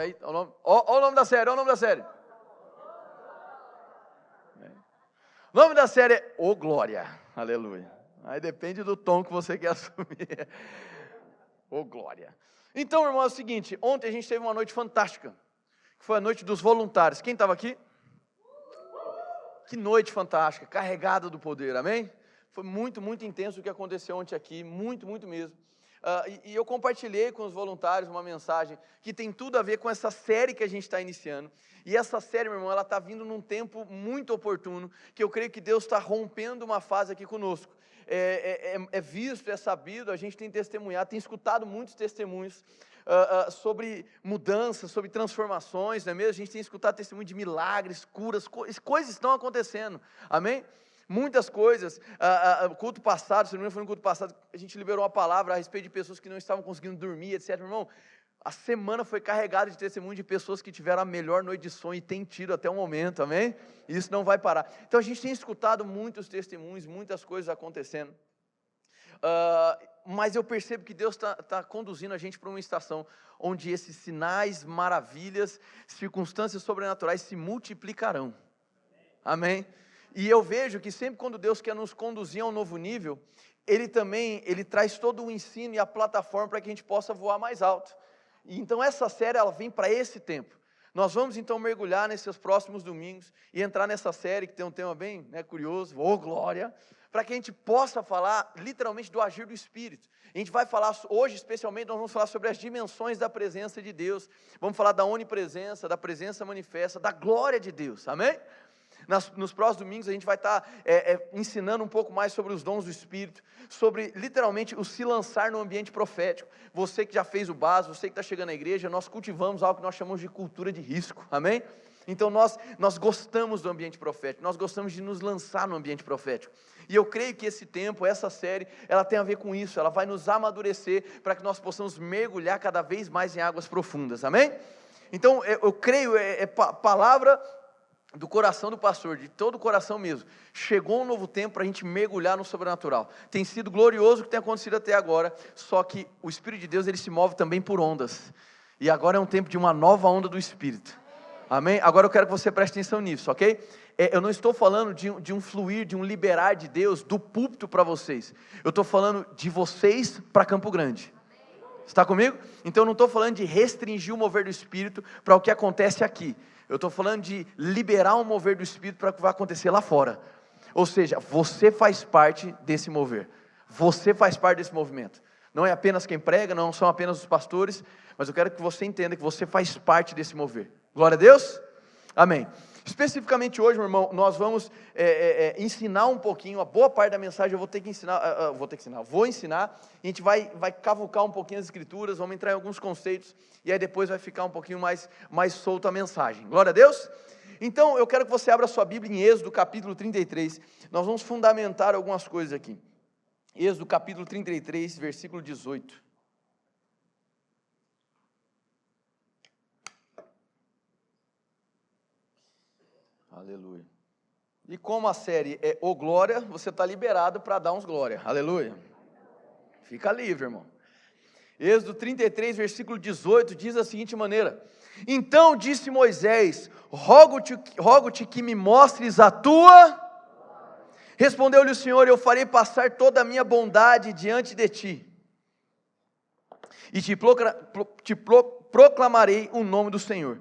aí, ó o nome da série, ó o nome da série. O nome da série é Ô Glória, aleluia. Aí depende do tom que você quer assumir. Ô Glória. Então, irmão, é o seguinte, ontem a gente teve uma noite fantástica, que foi a noite dos voluntários. Quem estava aqui? Que noite fantástica, carregada do poder, amém? Foi muito, muito intenso o que aconteceu ontem aqui, muito, muito mesmo. E eu compartilhei com os voluntários uma mensagem que tem tudo a ver com essa série que a gente está iniciando. E essa série, meu irmão, ela está vindo num tempo muito oportuno, que eu creio que Deus está rompendo uma fase aqui conosco. É visto, é sabido, a gente tem testemunhado, tem escutado muitos testemunhos sobre mudanças, sobre transformações, não é mesmo? A gente tem escutado testemunho de milagres, curas, coisas estão acontecendo, amém? Muitas coisas. Culto passado, se não me engano foi no culto passado, a gente liberou uma palavra a respeito de pessoas que não estavam conseguindo dormir, etc. Meu irmão, a semana foi carregada de testemunho de pessoas que tiveram a melhor noite de sono e tem tido até o momento, amém? E isso não vai parar. Então a gente tem escutado muitos testemunhos, muitas coisas acontecendo. Mas eu percebo que Deus está conduzindo a gente para uma estação onde esses sinais, maravilhas, circunstâncias sobrenaturais se multiplicarão, amém? E eu vejo que sempre quando Deus quer nos conduzir a um novo nível, Ele traz todo o ensino e a plataforma para que a gente possa voar mais alto. E então essa série, ela vem para esse tempo. Nós vamos então mergulhar nesses próximos domingos e entrar nessa série que tem um tema bem curioso, ô glória, para que a gente possa falar literalmente do agir do Espírito. A gente vai falar hoje especialmente, nós vamos falar sobre as dimensões da presença de Deus, vamos falar da onipresença, da presença manifesta, da glória de Deus, amém? Nos próximos domingos a gente vai estar ensinando um pouco mais sobre os dons do Espírito, sobre literalmente o se lançar no ambiente profético. Você que já fez o básico, você que está chegando à igreja, nós cultivamos algo que nós chamamos de cultura de risco, amém? Então nós gostamos do ambiente profético, nós gostamos de nos lançar no ambiente profético. E eu creio que esse tempo, essa série, ela tem a ver com isso, ela vai nos amadurecer para que nós possamos mergulhar cada vez mais em águas profundas, amém? Então eu creio, palavra do coração do pastor, de todo o coração mesmo, chegou um novo tempo para a gente mergulhar no sobrenatural. Tem sido glorioso o que tem acontecido até agora, só que o Espírito de Deus, ele se move também por ondas, e agora é um tempo de uma nova onda do Espírito, amém? Agora eu quero que você preste atenção nisso, ok? Eu não estou falando de um fluir, de um liberar de Deus do púlpito para vocês, eu estou falando de vocês para Campo Grande. Está comigo? Então eu não estou falando de restringir o mover do Espírito para o que acontece aqui. Eu estou falando de liberar um mover do Espírito para o que vai acontecer lá fora. Ou seja, você faz parte desse mover. Você faz parte desse movimento. Não é apenas quem prega, não são apenas os pastores, mas eu quero que você entenda que você faz parte desse mover. Glória a Deus? Amém. Especificamente hoje, meu irmão, nós vamos ensinar um pouquinho, a boa parte da mensagem eu vou ensinar, a gente vai cavucar um pouquinho as escrituras, vamos entrar em alguns conceitos, e aí depois vai ficar um pouquinho mais solta a mensagem. Glória a Deus? Então, eu quero que você abra a sua Bíblia em Êxodo, capítulo 33, nós vamos fundamentar algumas coisas aqui. Êxodo, capítulo 33, versículo 18. Aleluia. E como a série é Ô Glória, você está liberado para dar uns glória. Aleluia. Fica livre, irmão. Êxodo 33, versículo 18, diz da seguinte maneira: Então disse Moisés, rogo-te que me mostres a tua... Respondeu-lhe o Senhor, eu farei passar toda a minha bondade diante de ti, e te proclamarei o nome do Senhor.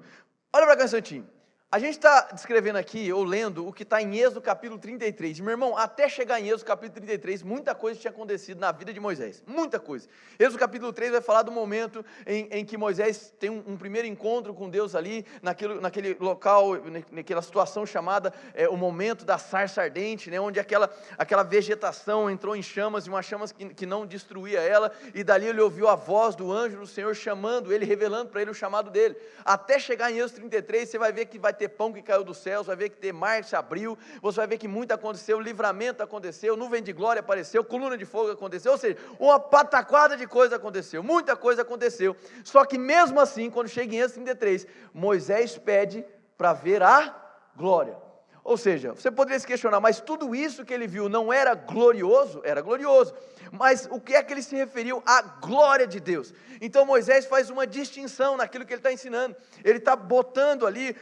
Olha para cá um instantinho. A gente está descrevendo aqui, ou lendo, o que está em Êxodo capítulo 33. Meu irmão, até chegar em Êxodo capítulo 33, muita coisa tinha acontecido na vida de Moisés. Muita coisa. Êxodo capítulo 3 vai falar do momento em que Moisés tem um primeiro encontro com Deus ali, naquele local, naquela situação chamada o momento da sarça ardente, né, onde aquela vegetação entrou em chamas, e uma chamas que não destruía ela, e dali ele ouviu a voz do anjo do Senhor chamando ele, revelando para ele o chamado dele. Até chegar em Êxodo 33, você vai ver que vai ter pão que caiu dos céus, vai ver que ter mar se abriu, você vai ver que muito aconteceu, livramento aconteceu, nuvem de glória apareceu, coluna de fogo aconteceu, ou seja, uma pataquada de coisa aconteceu, muita coisa aconteceu, só que mesmo assim, quando chega em Êxodo 33, Moisés pede para ver a glória. Ou seja, você poderia se questionar, mas tudo isso que ele viu não era glorioso? Era glorioso. Mas o que é que ele se referiu à glória de Deus? Então Moisés faz uma distinção naquilo que ele está ensinando. Ele está botando ali,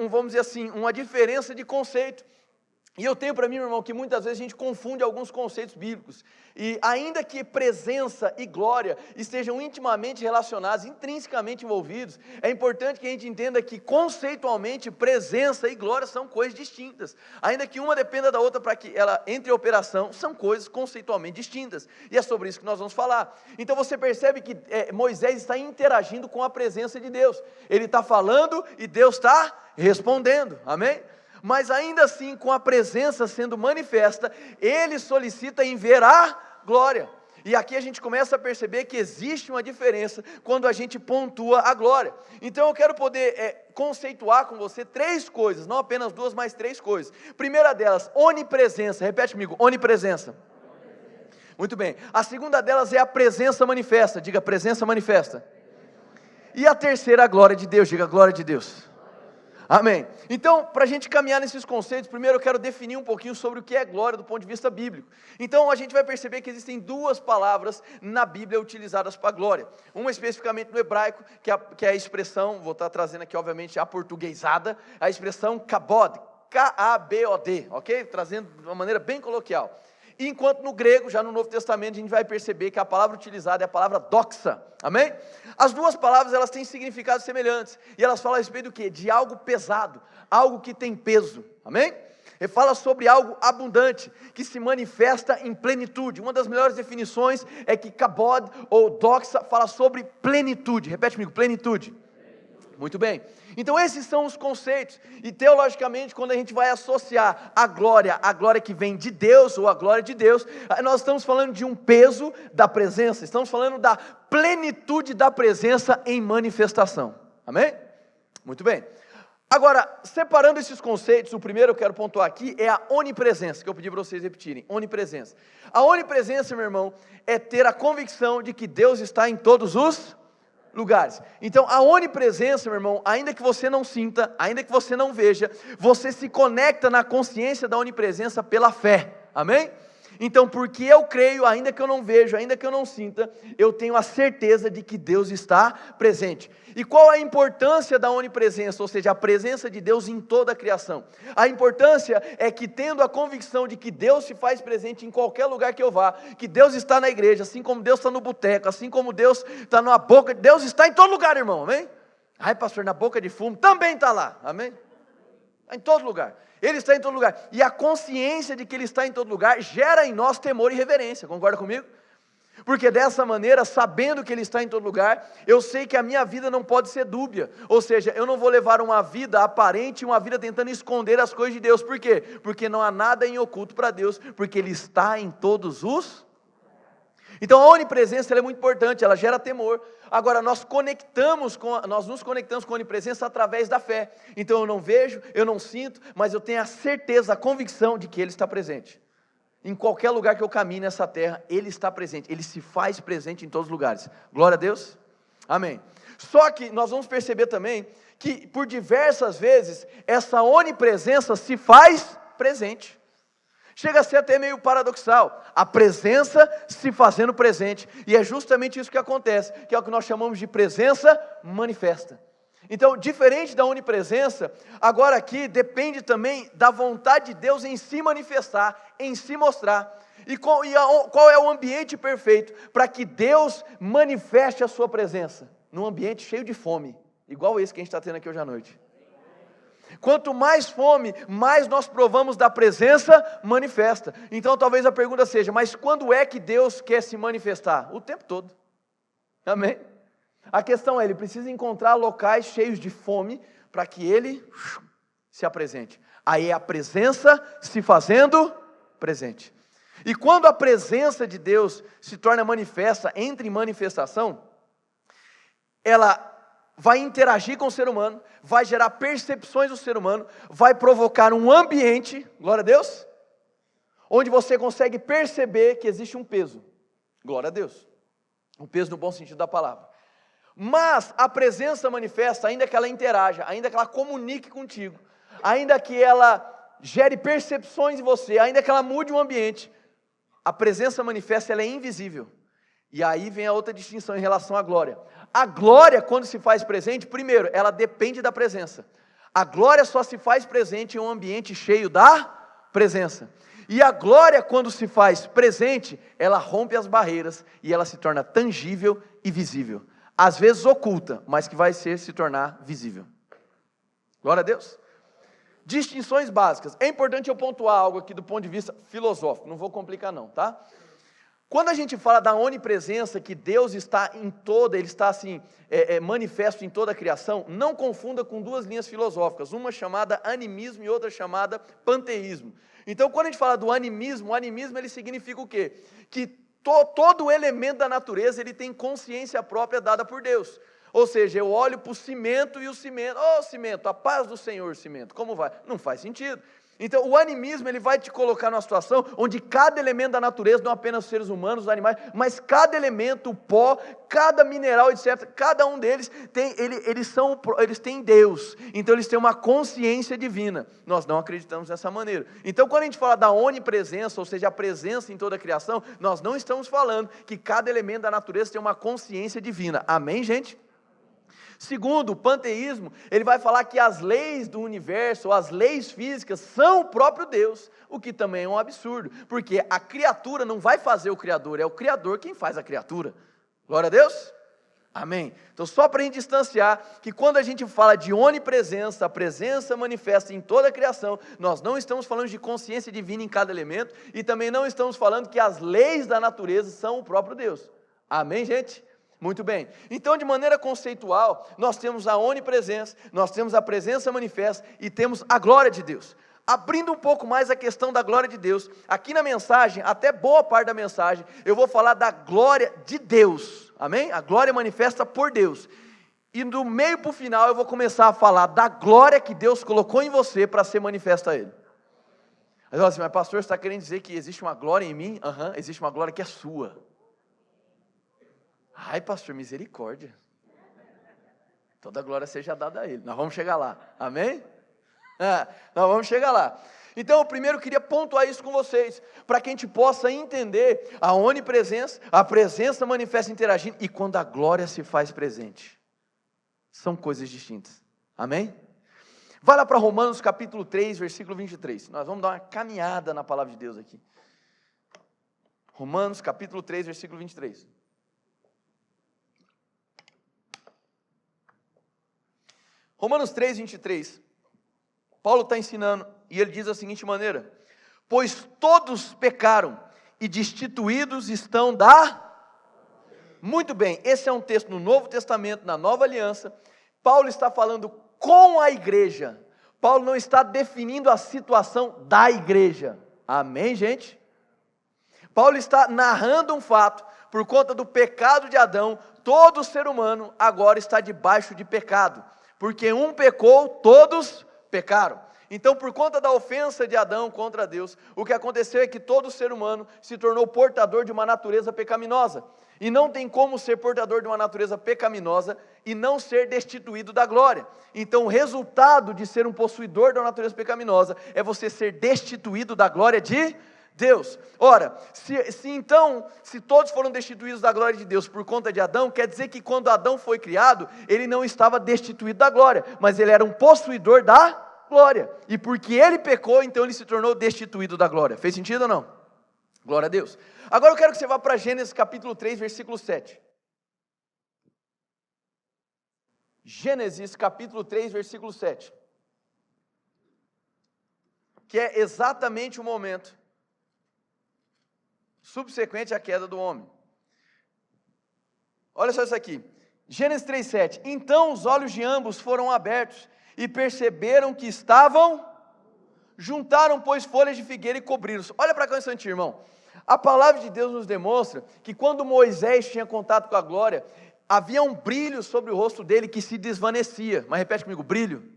vamos dizer assim, uma diferença de conceito. E eu tenho para mim, meu irmão, que muitas vezes a gente confunde alguns conceitos bíblicos. E ainda que presença e glória estejam intimamente relacionados, intrinsecamente envolvidos, é importante que a gente entenda que conceitualmente presença e glória são coisas distintas. Ainda que uma dependa da outra para que ela entre em operação, são coisas conceitualmente distintas. E é sobre isso que nós vamos falar. Então você percebe que Moisés está interagindo com a presença de Deus. Ele está falando e Deus está respondendo. Amém? Mas ainda assim, com a presença sendo manifesta, ele solicita em ver a glória. E aqui a gente começa a perceber que existe uma diferença quando a gente pontua a glória. Então eu quero poder conceituar com você 3 coisas, não apenas 2, mas 3 coisas. Primeira delas, onipresença. Repete comigo, onipresença. Muito bem. A segunda delas é a presença manifesta. Diga, presença manifesta. E a terceira, a glória de Deus. Diga, glória de Deus. Amém. Então, para a gente caminhar nesses conceitos, primeiro eu quero definir um pouquinho sobre o que é glória do ponto de vista bíblico. Então, a gente vai perceber que existem 2 palavras na Bíblia utilizadas para glória. Uma especificamente no hebraico, que é a expressão, vou estar trazendo aqui obviamente a portuguesada, a expressão kabod, K-A-B-O-D, ok? Trazendo de uma maneira bem coloquial. Enquanto no grego, já no Novo Testamento, a gente vai perceber que a palavra utilizada é a palavra doxa, amém? As 2 palavras, elas têm significados semelhantes, e elas falam a respeito do quê? De algo pesado, algo que tem peso, amém? Ele fala sobre algo abundante, que se manifesta em plenitude. Uma das melhores definições é que kabod ou doxa fala sobre plenitude. Repete comigo, plenitude. Muito bem, então esses são os conceitos, e teologicamente quando a gente vai associar a glória que vem de Deus, ou a glória de Deus, nós estamos falando de um peso da presença, estamos falando da plenitude da presença em manifestação, amém? Muito bem, agora, separando esses conceitos, o primeiro que eu quero pontuar aqui é a onipresença, que eu pedi para vocês repetirem, onipresença. A onipresença, meu irmão, é ter a convicção de que Deus está em todos os lugares. Então a onipresença, meu irmão, ainda que você não sinta, ainda que você não veja, você se conecta na consciência da onipresença pela fé, amém? Então porque eu creio, ainda que eu não veja, ainda que eu não sinta, eu tenho a certeza de que Deus está presente. E qual a importância da onipresença, ou seja, a presença de Deus em toda a criação? A importância é que, tendo a convicção de que Deus se faz presente em qualquer lugar que eu vá, que Deus está na igreja, assim como Deus está no boteco, assim como Deus está na boca, Deus está em todo lugar, irmão, amém? Ai, pastor, na boca de fumo também está lá, amém? Está em todo lugar, Ele está em todo lugar, e a consciência de que Ele está em todo lugar, gera em nós temor e reverência, concorda comigo? Porque dessa maneira, sabendo que Ele está em todo lugar, eu sei que a minha vida não pode ser dúbia, ou seja, eu não vou levar uma vida aparente, uma vida tentando esconder as coisas de Deus. Por quê? Porque não há nada em oculto para Deus, porque Ele está em todos os... Então a onipresença ela é muito importante, ela gera temor. Agora nós nos conectamos com a onipresença através da fé. Então eu não vejo, eu não sinto, mas eu tenho a certeza, a convicção de que Ele está presente. Em qualquer lugar que eu caminhe nessa terra, Ele está presente, Ele se faz presente em todos os lugares. Glória a Deus, amém. Só que nós vamos perceber também, que por diversas vezes, essa onipresença se faz presente. Chega a ser até meio paradoxal, a presença se fazendo presente, e é justamente isso que acontece, que é o que nós chamamos de presença manifesta. Então, diferente da onipresença, agora aqui depende também da vontade de Deus em se manifestar, em se mostrar. E qual é o ambiente perfeito para que Deus manifeste a sua presença? Num ambiente cheio de fome, igual esse que a gente está tendo aqui hoje à noite. Quanto mais fome, mais nós provamos da presença manifesta. Então talvez a pergunta seja, mas quando é que Deus quer se manifestar? O tempo todo, amém? A questão é, Ele precisa encontrar locais cheios de fome, para que Ele se apresente. Aí é a presença se fazendo presente. E quando a presença de Deus se torna manifesta, entra em manifestação, ela vai interagir com o ser humano, vai gerar percepções do ser humano, vai provocar um ambiente, glória a Deus, onde você consegue perceber que existe um peso, glória a Deus, um peso no bom sentido da palavra. Mas a presença manifesta, ainda que ela interaja, ainda que ela comunique contigo, ainda que ela gere percepções em você, ainda que ela mude o ambiente, a presença manifesta, ela é invisível. E aí vem a outra distinção em relação à glória. A glória, quando se faz presente, primeiro, ela depende da presença. A glória só se faz presente em um ambiente cheio da presença. E a glória, quando se faz presente, ela rompe as barreiras e ela se torna tangível e visível. Às vezes oculta, mas que vai se tornar visível. Glória a Deus. Distinções básicas. É importante eu pontuar algo aqui do ponto de vista filosófico, não vou complicar não, tá? Quando a gente fala da onipresença, que Deus está em toda, Ele está assim, manifesto em toda a criação, não confunda com duas linhas filosóficas, uma chamada animismo e outra chamada panteísmo. Então, quando a gente fala do animismo, o animismo ele significa o quê? Que todo elemento da natureza ele tem consciência própria dada por Deus. Ou seja, eu olho para o cimento e o cimento, cimento, a paz do Senhor, cimento, como vai? Não faz sentido. Então, o animismo, ele vai te colocar numa situação onde cada elemento da natureza, não apenas os seres humanos, os animais, mas cada elemento, o pó, cada mineral, etc., cada um deles, eles têm Deus. Então, eles têm uma consciência divina. Nós não acreditamos dessa maneira. Então, quando a gente fala da onipresença, ou seja, a presença em toda a criação, nós não estamos falando que cada elemento da natureza tem uma consciência divina. Amém, gente? Segundo, o panteísmo, ele vai falar que as leis do universo, ou as leis físicas, são o próprio Deus, o que também é um absurdo, porque a criatura não vai fazer o Criador, é o Criador quem faz a criatura. Glória a Deus? Amém. Então, só para a gente distanciar, que quando a gente fala de onipresença, a presença manifesta em toda a criação, nós não estamos falando de consciência divina em cada elemento, e também não estamos falando que as leis da natureza são o próprio Deus. Amém, gente? Muito bem, então de maneira conceitual, nós temos a onipresença, nós temos a presença manifesta e temos a glória de Deus. Abrindo um pouco mais a questão da glória de Deus, aqui na mensagem, até boa parte da mensagem, eu vou falar da glória de Deus, amém? A glória manifesta por Deus. E do meio para o final eu vou começar a falar da glória que Deus colocou em você para ser manifesta a Ele. Aí eu assim, mas pastor, você está querendo dizer que existe uma glória em mim? Existe uma glória que é sua. Ai, pastor, misericórdia. Toda glória seja dada a Ele. Nós vamos chegar lá, amém? Nós vamos chegar lá. Então, eu primeiro queria pontuar isso com vocês, para que a gente possa entender a onipresença, a presença manifesta interagindo, e quando a glória se faz presente. São coisas distintas, amém? Vai lá para Romanos capítulo 3, versículo 23. Nós vamos dar uma caminhada na palavra de Deus aqui. Romanos capítulo 3, versículo 23. Romanos 3, 23, Paulo está ensinando, e ele diz da seguinte maneira: pois todos pecaram, e destituídos estão Muito bem, esse é um texto no Novo Testamento, na Nova Aliança. Paulo está falando com a igreja, Paulo não está definindo a situação da igreja, amém, gente? Paulo está narrando um fato, por conta do pecado de Adão, todo ser humano agora está debaixo de pecado. Porque um pecou, todos pecaram. Então, por conta da ofensa de Adão contra Deus, o que aconteceu é que todo ser humano se tornou portador de uma natureza pecaminosa. E não tem como ser portador de uma natureza pecaminosa e não ser destituído da glória. Então, o resultado de ser um possuidor da natureza pecaminosa é você ser destituído da glória de Deus. Ora, se todos foram destituídos da glória de Deus por conta de Adão, quer dizer que quando Adão foi criado, ele não estava destituído da glória, mas ele era um possuidor da glória, e porque ele pecou, então ele se tornou destituído da glória. Fez sentido ou não? Glória a Deus. Agora eu quero que você vá para Gênesis capítulo 3, versículo 7. Gênesis capítulo 3, versículo 7. Que é exatamente o momento subsequente à queda do homem. Olha só isso aqui, Gênesis 3,7, então os olhos de ambos foram abertos, e perceberam que juntaram, pois, folhas de figueira e cobriram-se. Olha para cá um instantinho, irmão, a palavra de Deus nos demonstra, que quando Moisés tinha contato com a glória, havia um brilho sobre o rosto dele, que se desvanecia. Mas repete comigo, brilho.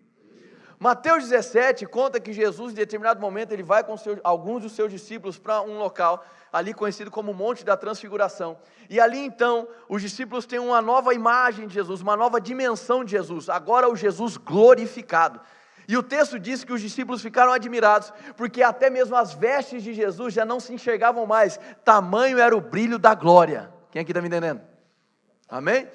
Mateus 17 conta que Jesus, em determinado momento, ele vai com alguns dos seus discípulos para um local, ali conhecido como Monte da Transfiguração, e ali então, os discípulos têm uma nova imagem de Jesus, uma nova dimensão de Jesus, agora o Jesus glorificado, E o texto diz que os discípulos ficaram admirados, porque até mesmo as vestes de Jesus já não se enxergavam mais, tamanho era o brilho da glória. Quem aqui está me entendendo? Amém?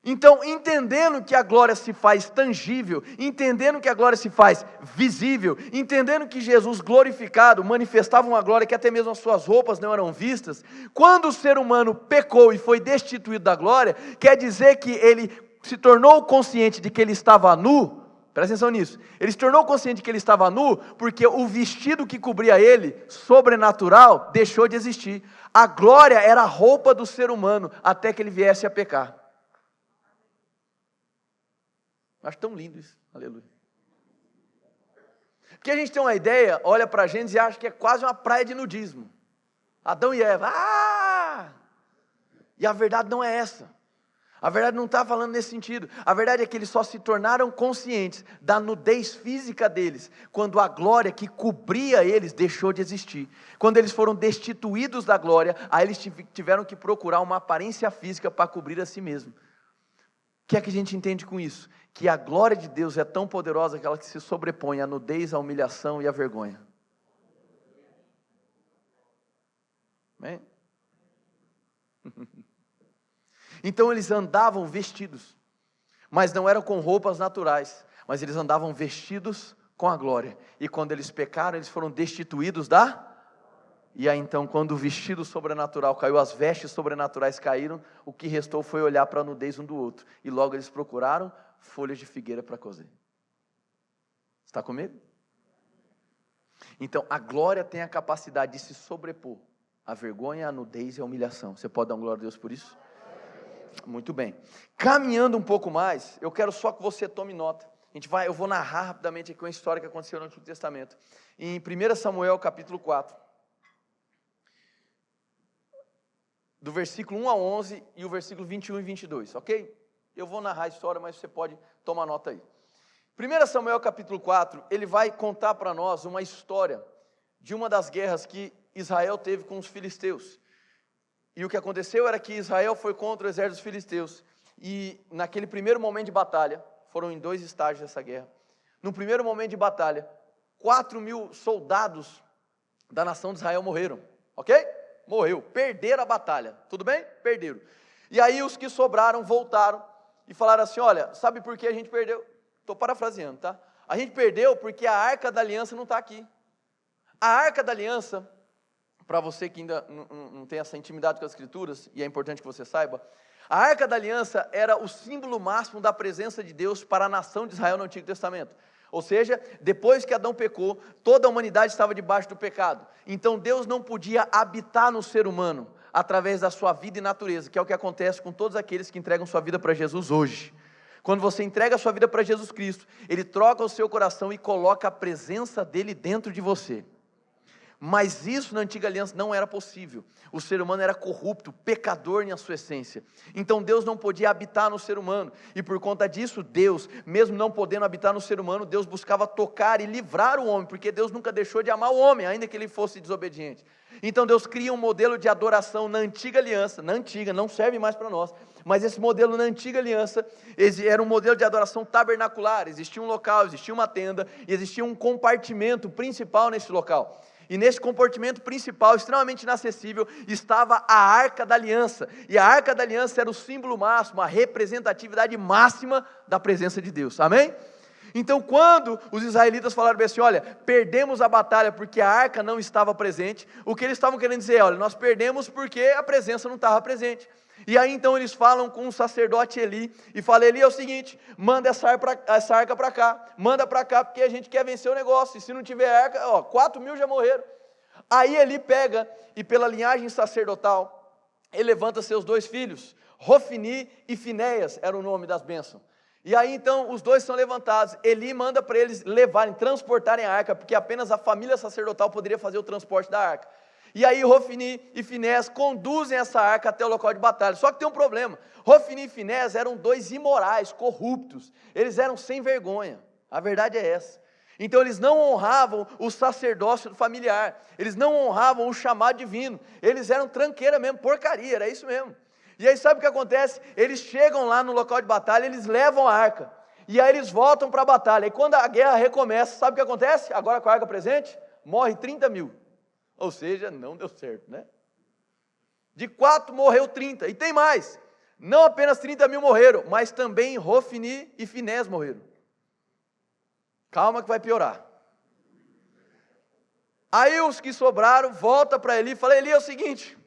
Então, entendendo que a glória se faz tangível, entendendo que a glória se faz visível, entendendo que Jesus glorificado manifestava uma glória que até mesmo as suas roupas não eram vistas, quando o ser humano pecou e foi destituído da glória, quer dizer que ele se tornou consciente de que ele estava nu. Presta atenção nisso, ele se tornou consciente de que ele estava nu, porque o vestido que cobria ele, sobrenatural, deixou de existir. A glória era a roupa do ser humano, até que ele viesse a pecar. Acho tão lindo isso, aleluia. Porque a gente tem uma ideia, olha para a gente e acha que é quase uma praia de nudismo. Adão e Eva, e a verdade não é essa. A verdade não está falando nesse sentido. A verdade é que eles só se tornaram conscientes da nudez física deles, quando a glória que cobria eles deixou de existir. Quando eles foram destituídos da glória, aí eles tiveram que procurar uma aparência física para cobrir a si mesmo. O que é que a gente entende com isso? Que a glória de Deus é tão poderosa que ela se sobrepõe à nudez, à humilhação e à vergonha. Amém? Então eles andavam vestidos, mas não eram com roupas naturais, mas eles andavam vestidos com a glória. E quando eles pecaram, eles foram destituídos da... E aí então, quando o vestido sobrenatural caiu, as vestes sobrenaturais caíram, o que restou foi olhar para a nudez um do outro. E logo eles procuraram folhas de figueira para cozer. Está comigo? Então, a glória tem a capacidade de se sobrepor à vergonha, à nudez e à humilhação. Você pode dar uma glória a Deus por isso? Muito bem. Caminhando um pouco mais, eu quero só que você tome nota. Eu vou narrar rapidamente aqui uma história que aconteceu no Antigo Testamento. Em 1 Samuel capítulo 4. Do versículo 1 a 11 e o versículo 21 e 22, ok? Eu vou narrar a história, mas você pode tomar nota aí. 1 Samuel capítulo 4, ele vai contar para nós uma história de uma das guerras que Israel teve com os filisteus. E o que aconteceu era que Israel foi contra o exército dos filisteus. E naquele primeiro momento de batalha, foram em 2 estágios essa guerra. No primeiro momento de batalha, 4.000 soldados da nação de Israel morreram, ok? Morreu, perderam a batalha, tudo bem? Perderam. E aí os que sobraram voltaram e falaram assim, olha, sabe por que a gente perdeu? Estou parafraseando, tá? A gente perdeu porque a Arca da Aliança não está aqui. A Arca da Aliança, para você que ainda não tem essa intimidade com as Escrituras, e é importante que você saiba, a Arca da Aliança era o símbolo máximo da presença de Deus para a nação de Israel no Antigo Testamento. Ou seja, depois que Adão pecou, toda a humanidade estava debaixo do pecado. Então Deus não podia habitar no ser humano através da sua vida e natureza, que é o que acontece com todos aqueles que entregam sua vida para Jesus hoje. Quando você entrega a sua vida para Jesus Cristo, Ele troca o seu coração e coloca a presença dEle dentro de você. Mas isso na antiga aliança não era possível. O ser humano era corrupto, pecador em sua essência. Então Deus não podia habitar no ser humano. E por conta disso, Deus, mesmo não podendo habitar no ser humano, Deus buscava tocar e livrar o homem, porque Deus nunca deixou de amar o homem, ainda que ele fosse desobediente. Então Deus cria um modelo de adoração na antiga aliança, não serve mais para nós, mas esse modelo na antiga aliança era um modelo de adoração tabernacular. Existia um local, existia uma tenda, e existia um compartimento principal nesse local. E nesse compartimento principal, extremamente inacessível, estava a Arca da Aliança. E a Arca da Aliança era o símbolo máximo, a representatividade máxima da presença de Deus. Amém? Então, quando os israelitas falaram assim, olha, perdemos a batalha porque a arca não estava presente, o que eles estavam querendo dizer, olha, nós perdemos porque a presença não estava presente. E aí então eles falam com o sacerdote Eli, e falam, Eli, é o seguinte, manda essa arca para cá, manda para cá, porque a gente quer vencer o negócio, e se não tiver arca, 4.000 já morreram. Aí Eli pega, e pela linhagem sacerdotal, ele levanta seus 2 filhos, Rofni e Finéias, era o nome das bênçãos. E aí então os 2 são levantados, Eli manda para eles levarem, transportarem a arca, porque apenas a família sacerdotal poderia fazer o transporte da arca. E aí Rofni e Finéias conduzem essa arca até o local de batalha. Só que tem um problema, Rofni e Finéias eram 2 imorais, corruptos, eles eram sem vergonha, a verdade é essa. Então eles não honravam o sacerdócio familiar, eles não honravam o chamado divino, eles eram tranqueira mesmo, porcaria, era isso mesmo. E aí sabe o que acontece? Eles chegam lá no local de batalha, eles levam a arca. E aí eles voltam para a batalha. E quando a guerra recomeça, sabe o que acontece? Agora com a arca presente, morre 30 mil. Ou seja, não deu certo, né? De 4 morreu 30. E tem mais. Não apenas 30 mil morreram, mas também Hofni e Finés morreram. Calma que vai piorar. Aí os que sobraram voltam para Eli e falam: Eli, é o seguinte,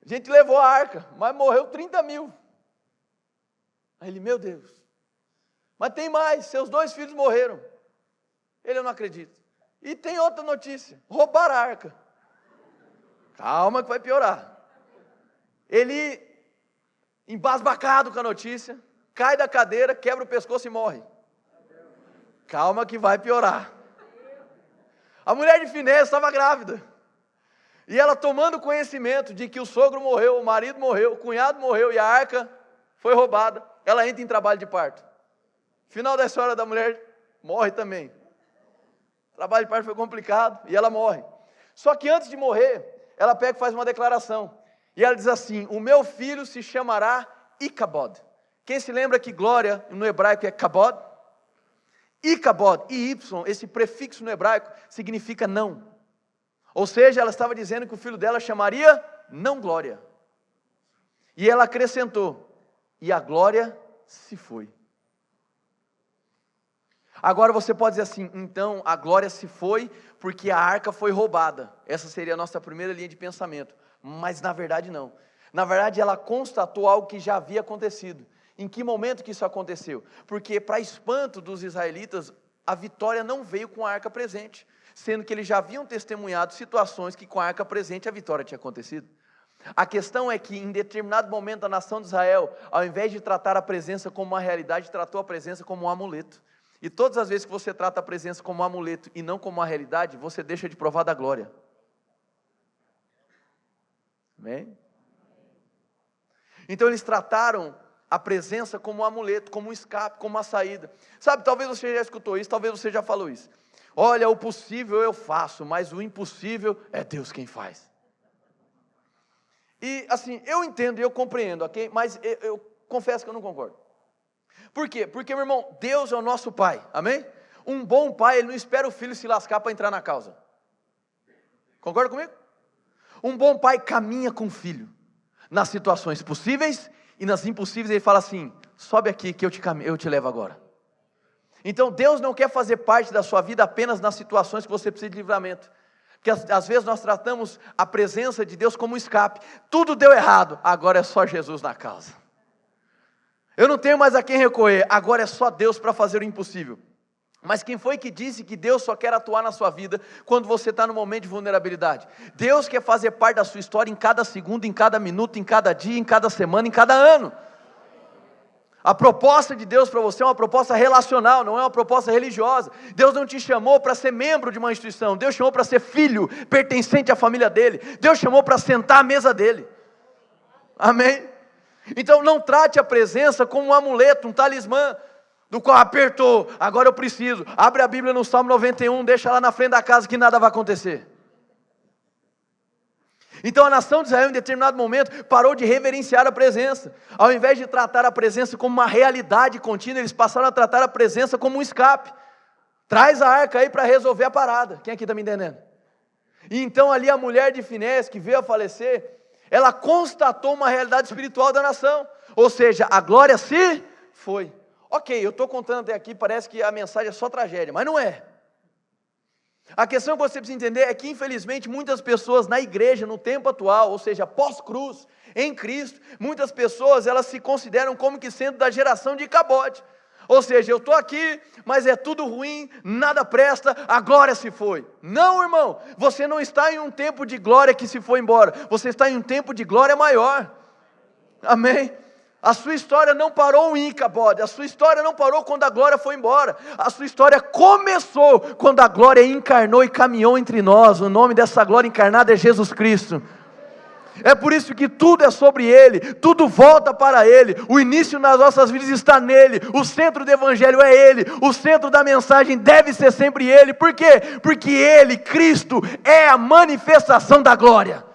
a gente levou a arca, mas morreu 30 mil. Aí ele: meu Deus, mas tem mais, seus 2 filhos morreram. Ele: eu não acredito. E tem outra notícia, roubaram a arca. Calma que vai piorar. Ele, embasbacado com a notícia, cai da cadeira, quebra o pescoço e morre. Calma que vai piorar. A mulher de Finés estava grávida. E ela, tomando conhecimento de que o sogro morreu, o marido morreu, o cunhado morreu e a arca foi roubada, ela entra em trabalho de parto. Final da história da mulher, morre também. O trabalho de parto foi complicado e ela morre. Só que antes de morrer, ela pega e faz uma declaração. E ela diz assim: o meu filho se chamará Icabod. Quem se lembra que glória no hebraico é kabod? Icabod, I-Y, esse prefixo no hebraico significa não. Ou seja, ela estava dizendo que o filho dela chamaria não glória. E ela acrescentou: e a glória se foi. Agora você pode dizer assim: então a glória se foi porque a arca foi roubada. Essa seria a nossa primeira linha de pensamento. Mas na verdade não. Na verdade ela constatou algo que já havia acontecido. Em que momento que isso aconteceu? Porque para espanto dos israelitas, a vitória não veio com a arca presente, sendo que eles já haviam testemunhado situações que com a arca presente a vitória tinha acontecido. A questão é que em determinado momento a nação de Israel, ao invés de tratar a presença como uma realidade, tratou a presença como um amuleto. E todas as vezes que você trata a presença como um amuleto e não como uma realidade, você deixa de provar da glória. Amém? Então eles trataram a presença como um amuleto, como um escape, como uma saída. Sabe, talvez você já escutou isso, talvez você já falou isso. Olha, o possível eu faço, mas o impossível é Deus quem faz. E assim, eu entendo e eu compreendo, ok? Mas eu confesso que eu não concordo. Por quê? Porque, meu irmão, Deus é o nosso Pai, amém? Um bom pai, ele não espera o filho se lascar para entrar na causa. Concorda comigo? Um bom pai caminha com o filho, nas situações possíveis e nas impossíveis. Ele fala assim: sobe aqui que eu te levo agora. Então Deus não quer fazer parte da sua vida apenas nas situações que você precisa de livramento. Porque às vezes nós tratamos a presença de Deus como um escape. Tudo deu errado, agora é só Jesus na causa. Eu não tenho mais a quem recorrer, agora é só Deus para fazer o impossível. Mas quem foi que disse que Deus só quer atuar na sua vida quando você está no momento de vulnerabilidade? Deus quer fazer parte da sua história em cada segundo, em cada minuto, em cada dia, em cada semana, em cada ano. A proposta de Deus para você é uma proposta relacional, não é uma proposta religiosa. Deus não te chamou para ser membro de uma instituição, Deus chamou para ser filho, pertencente à família dele. Deus chamou para sentar à mesa dele. Amém? Então não trate a presença como um amuleto, um talismã, do qual apertou, agora eu preciso. Abre a Bíblia no Salmo 91, deixa lá na frente da casa que nada vai acontecer. Então a nação de Israel em determinado momento parou de reverenciar a presença. Ao invés de tratar a presença como uma realidade contínua, eles passaram a tratar a presença como um escape. Traz a arca aí para resolver a parada. Quem aqui está me entendendo? E então ali a mulher de Finés, que veio a falecer, ela constatou uma realidade espiritual da nação. Ou seja, a glória se foi. Ok, eu estou contando até aqui, parece que a mensagem é só tragédia, mas não é. A questão que você precisa entender é que infelizmente muitas pessoas na igreja, no tempo atual, ou seja, pós-cruz, em Cristo, muitas pessoas elas se consideram como que sendo da geração de Icabod. Ou seja, eu estou aqui, mas é tudo ruim, nada presta, a glória se foi. Não, irmão, você não está em um tempo de glória que se foi embora, você está em um tempo de glória maior. Amém? A sua história não parou em Icabod, a sua história não parou quando a glória foi embora, a sua história começou quando a glória encarnou e caminhou entre nós. O nome dessa glória encarnada é Jesus Cristo. É por isso que tudo é sobre Ele, tudo volta para Ele, o início nas nossas vidas está nele, o centro do Evangelho é Ele, o centro da mensagem deve ser sempre Ele. Por quê? Porque Ele, Cristo, é a manifestação da glória.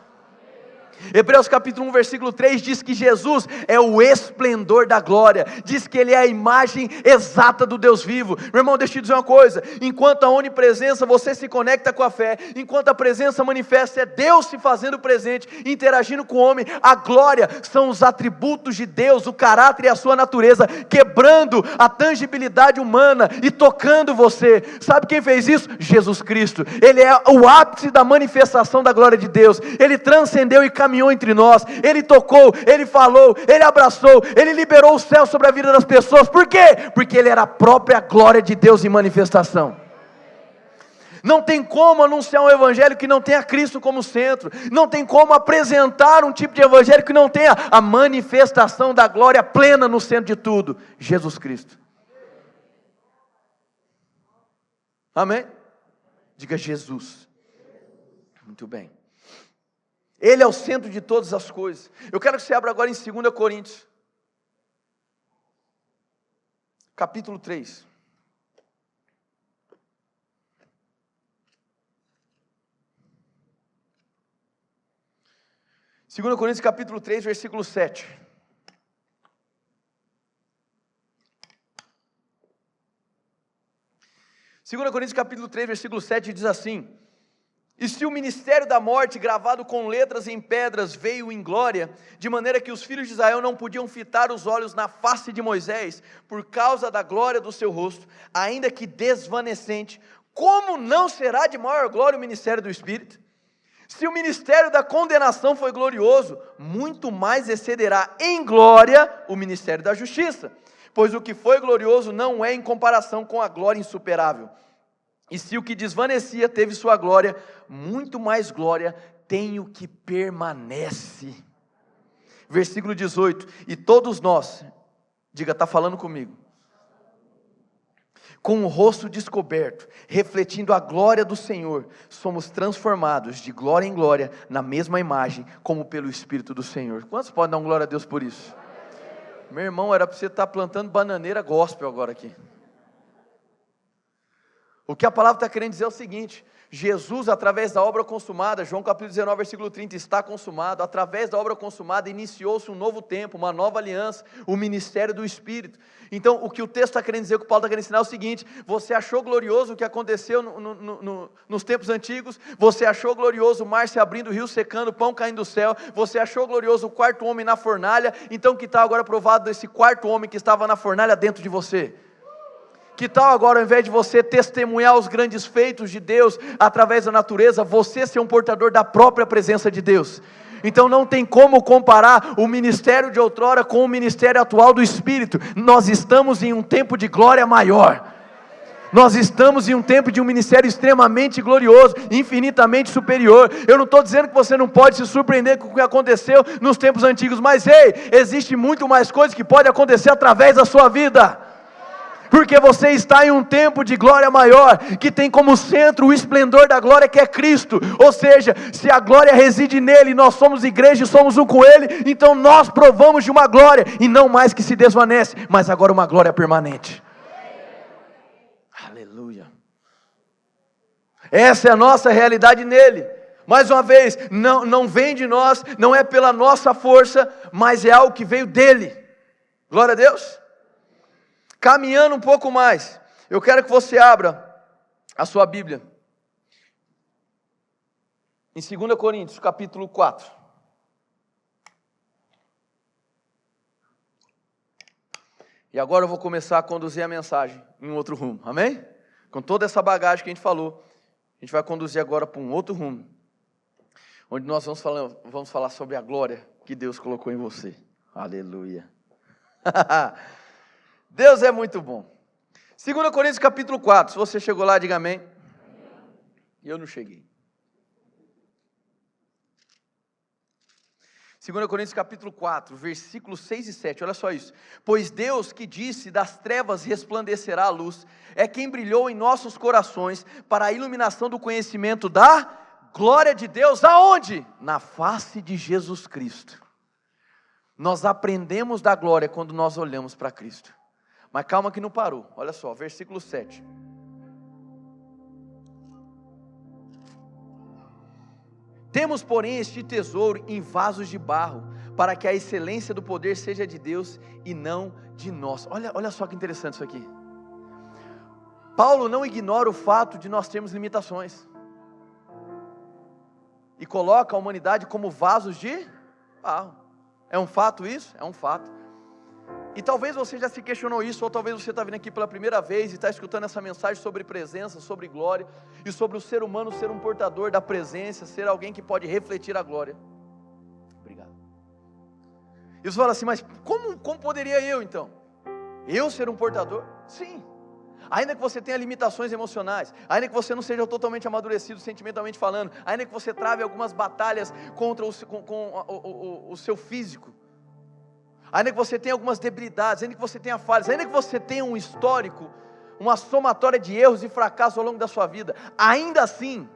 Hebreus capítulo 1, versículo 3 diz que Jesus é o esplendor da glória, diz que Ele é a imagem exata do Deus vivo. Meu irmão, deixa eu te dizer uma coisa, enquanto a onipresença você se conecta com a fé, enquanto a presença manifesta é Deus se fazendo presente, interagindo com o homem, a glória são os atributos de Deus, o caráter e a sua natureza, quebrando a tangibilidade humana e tocando você. Sabe quem fez isso? Jesus Cristo. Ele é o ápice da manifestação da glória de Deus. Ele transcendeu e caminhou entre nós, Ele tocou, Ele falou, Ele abraçou, Ele liberou o céu sobre a vida das pessoas. Por quê? Porque Ele era a própria glória de Deus em manifestação. Não tem como anunciar um evangelho que não tenha Cristo como centro, não tem como apresentar um tipo de evangelho que não tenha a manifestação da glória plena no centro de tudo, Jesus Cristo. Amém? Diga Jesus. Muito bem. Ele é o centro de todas as coisas. Eu quero que você abra agora em 2 Coríntios, capítulo 3. Segunda Coríntios capítulo 3, versículo 7. Segunda Coríntios capítulo 3, versículo 7 diz assim: e se o ministério da morte, gravado com letras em pedras, veio em glória, de maneira que os filhos de Israel não podiam fitar os olhos na face de Moisés, por causa da glória do seu rosto, ainda que desvanecente, como não será de maior glória o ministério do Espírito? Se o ministério da condenação foi glorioso, muito mais excederá em glória o ministério da justiça, pois o que foi glorioso não é em comparação com a glória insuperável. E se o que desvanecia teve sua glória, muito mais glória tem o que permanece. Versículo 18, e todos nós, diga, está falando comigo, com o rosto descoberto, refletindo a glória do Senhor, somos transformados de glória em glória, na mesma imagem, como pelo Espírito do Senhor. Quantos podem dar um glória a Deus por isso? Meu irmão, era para você estar plantando bananeira gospel agora aqui. O que a palavra está querendo dizer é o seguinte: Jesus, através da obra consumada, João capítulo 19, versículo 30, está consumado. Através da obra consumada, iniciou-se um novo tempo, uma nova aliança, o ministério do Espírito. Então, o que o texto está querendo dizer, o que o Paulo está querendo ensinar é o seguinte: você achou glorioso o que aconteceu nos tempos antigos? Você achou glorioso o mar se abrindo, o rio secando, o pão caindo do céu? Você achou glorioso o quarto homem na fornalha? Então, que tal agora provado desse quarto homem que estava na fornalha dentro de você? Que tal agora, ao invés de você testemunhar os grandes feitos de Deus através da natureza, você ser um portador da própria presença de Deus? Então não tem como comparar o ministério de outrora com o ministério atual do Espírito. Nós estamos em um tempo de glória maior. Nós estamos em um tempo de um ministério extremamente glorioso, infinitamente superior. Eu não estou dizendo que você não pode se surpreender com o que aconteceu nos tempos antigos, mas ei, existe muito mais coisa que pode acontecer através da sua vida. Porque você está em um tempo de glória maior, que tem como centro o esplendor da glória que é Cristo. Ou seja, se a glória reside nele, nós somos igreja e somos um com ele, então nós provamos de uma glória, e não mais que se desvanece, mas agora uma glória permanente. Aleluia. Essa é a nossa realidade nele. Mais uma vez, não vem de nós, não é pela nossa força, mas é algo que veio dele. Glória a Deus. Caminhando um pouco mais, eu quero que você abra a sua Bíblia em 2 Coríntios, capítulo 4. E agora eu vou começar a conduzir a mensagem em um outro rumo, amém? Com toda essa bagagem que a gente falou, a gente vai conduzir agora para um outro rumo, onde nós vamos falar sobre a glória que Deus colocou em você. Aleluia. Deus é muito bom. 2 Coríntios capítulo 4, se você chegou lá, diga amém. Eu não cheguei. 2 Coríntios capítulo 4, versículos 6 e 7, olha só isso. Pois Deus que disse, das trevas resplandecerá a luz, é quem brilhou em nossos corações, para a iluminação do conhecimento da glória de Deus, aonde? Na face de Jesus Cristo. Nós aprendemos da glória quando nós olhamos para Cristo. Mas calma que não parou, olha só, versículo 7. Temos, porém, este tesouro em vasos de barro, para que a excelência do poder seja de Deus e não de nós. Olha só que interessante isso aqui. Paulo não ignora o fato de nós termos limitações, e coloca a humanidade como vasos de barro. É um fato isso? É um fato. E talvez você já se questionou isso, ou talvez você está vindo aqui pela primeira vez e está escutando essa mensagem sobre presença, sobre glória, e sobre o ser humano ser um portador da presença, ser alguém que pode refletir a glória. Obrigado. E você fala assim, mas como poderia eu então? Eu ser um portador? Sim. Ainda que você tenha limitações emocionais, ainda que você não seja totalmente amadurecido sentimentalmente falando, ainda que você trave algumas batalhas contra o seu físico, ainda que você tenha algumas debilidades, ainda que você tenha falhas, ainda que você tenha um histórico, uma somatória de erros e fracassos ao longo da sua vida, ainda assim,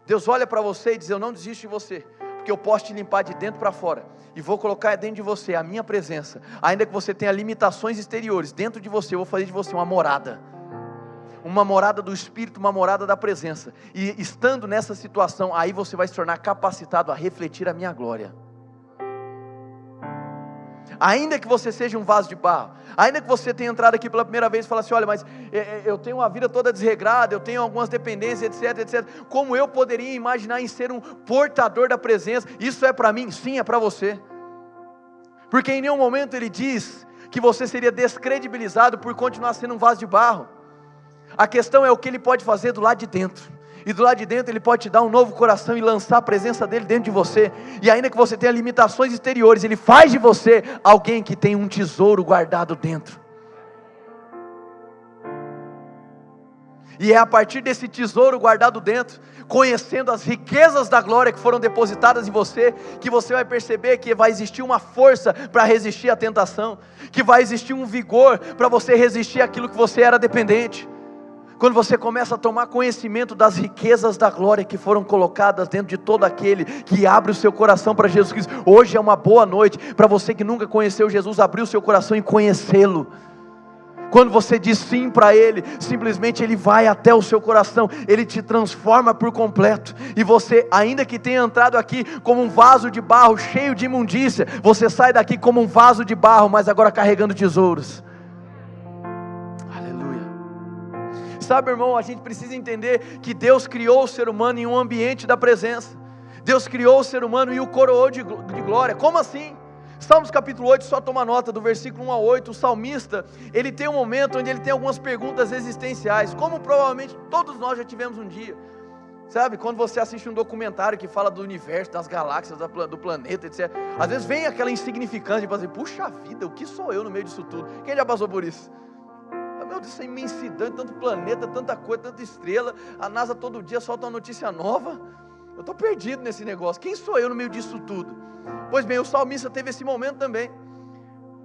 Deus olha para você e diz, eu não desisto de você, porque eu posso te limpar de dentro para fora, e vou colocar dentro de você a minha presença, ainda que você tenha limitações exteriores, dentro de você, eu vou fazer de você uma morada do Espírito, uma morada da presença, e estando nessa situação, aí você vai se tornar capacitado a refletir a minha glória. Ainda que você seja um vaso de barro, ainda que você tenha entrado aqui pela primeira vez e fala assim, olha, mas eu tenho uma vida toda desregrada, eu tenho algumas dependências, etc, como eu poderia imaginar em ser um portador da presença? Isso é para mim? Sim, é para você, porque em nenhum momento ele diz que você seria descredibilizado por continuar sendo um vaso de barro. A questão é o que ele pode fazer do lado de dentro, e do lado de dentro ele pode te dar um novo coração e lançar a presença dele dentro de você, e ainda que você tenha limitações exteriores, ele faz de você alguém que tem um tesouro guardado dentro, e é a partir desse tesouro guardado dentro, conhecendo as riquezas da glória que foram depositadas em você, que você vai perceber que vai existir uma força para resistir à tentação, que vai existir um vigor para você resistir àquilo que você era dependente. Quando você começa a tomar conhecimento das riquezas da glória que foram colocadas dentro de todo aquele que abre o seu coração para Jesus Cristo. Hoje é uma boa noite para você que nunca conheceu Jesus, abrir o seu coração e conhecê-lo. Quando você diz sim para Ele, simplesmente Ele vai até o seu coração, Ele te transforma por completo, e você, ainda que tenha entrado aqui como um vaso de barro cheio de imundícia, você sai daqui como um vaso de barro, mas agora carregando tesouros. Sabe, irmão, a gente precisa entender que Deus criou o ser humano em um ambiente da presença. Deus criou o ser humano e o coroou de glória. Como assim? Salmos capítulo 8, só toma nota do versículo 1 a 8, o salmista, ele tem um momento onde ele tem algumas perguntas existenciais, como provavelmente todos nós já tivemos um dia. Sabe, quando você assiste um documentário que fala do universo, das galáxias, do planeta, etc. Às vezes vem aquela insignificância de fazer, puxa vida, o que sou eu no meio disso tudo? Quem já passou por isso? Meu Deus, essa imensidão, tanto planeta, tanta coisa, tanta estrela, a NASA todo dia solta uma notícia nova, eu estou perdido nesse negócio, quem sou eu no meio disso tudo? Pois bem, o salmista teve esse momento também,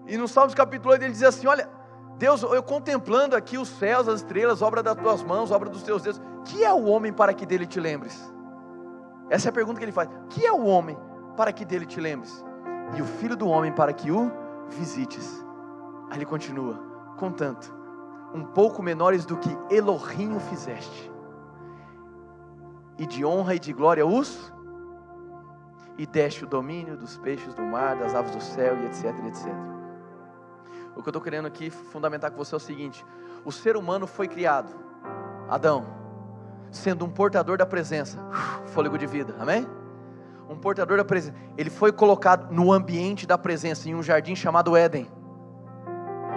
e no Salmos capítulo 8 ele diz assim, olha, Deus, eu contemplando aqui os céus, as estrelas, obra das tuas mãos, obra dos teus dedos, que é o homem para que dele te lembres? Essa é a pergunta que ele faz, que é o homem para que dele te lembres? E o filho do homem para que o visites. Aí ele continua, contanto, um pouco menores do que Elohim o fizeste, e de honra e de glória e deste o domínio dos peixes do mar, das aves do céu, e etc, etc. O que eu estou querendo aqui fundamentar com você é o seguinte, o ser humano foi criado, Adão, sendo um portador da presença, fôlego de vida, amém? Um portador da presença, ele foi colocado no ambiente da presença, em um jardim chamado Éden,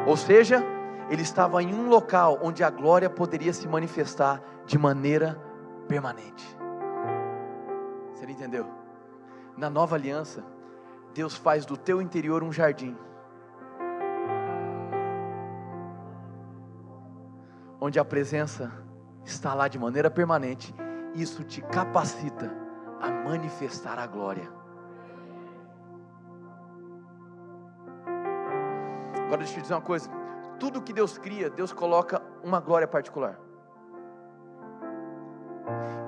ou seja, ele estava em um local onde a glória poderia se manifestar de maneira permanente. Você entendeu? Na nova aliança, Deus faz do teu interior um jardim, onde a presença está lá de maneira permanente. Isso te capacita a manifestar a glória. Agora deixa eu te dizer uma coisa, tudo que Deus cria, Deus coloca uma glória particular.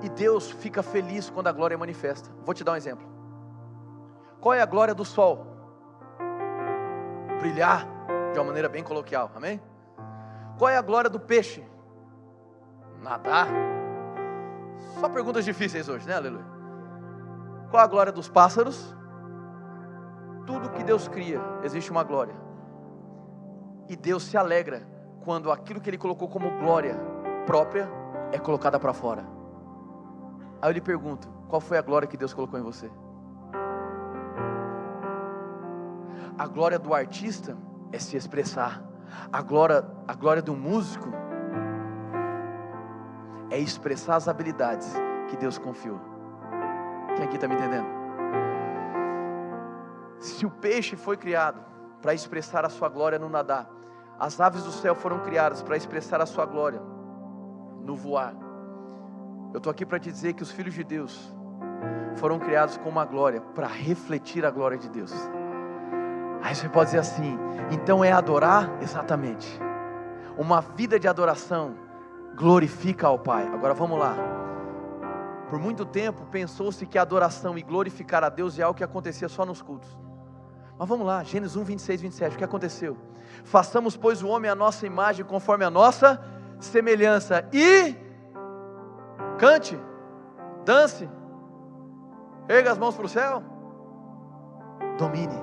E Deus fica feliz quando a glória manifesta. Vou te dar um exemplo. Qual é a glória do sol? Brilhar, de uma maneira bem coloquial, amém? Qual é a glória do peixe? Nadar. Só perguntas difíceis hoje, né, aleluia? Qual a glória dos pássaros? Tudo que Deus cria, existe uma glória. E Deus se alegra quando aquilo que Ele colocou como glória própria é colocada para fora. Aí eu lhe pergunto, qual foi a glória que Deus colocou em você? A glória do artista é se expressar. A glória do músico é expressar as habilidades que Deus confiou. Quem aqui está me entendendo? Se o peixe foi criado para expressar a sua glória no nadar, as aves do céu foram criadas para expressar a sua glória no voar. Eu estou aqui para te dizer que os filhos de Deus foram criados com uma glória para refletir a glória de Deus. Aí você pode dizer assim, então é adorar? Exatamente. Uma vida de adoração glorifica ao Pai. Agora vamos lá. Por muito tempo pensou-se que a adoração e glorificar a Deus é algo que acontecia só nos cultos. Mas vamos lá, Gênesis 1, 26, 27, o que aconteceu? Façamos, pois, o homem à nossa imagem, conforme a nossa semelhança, e cante, dance, erga as mãos para o céu, domine.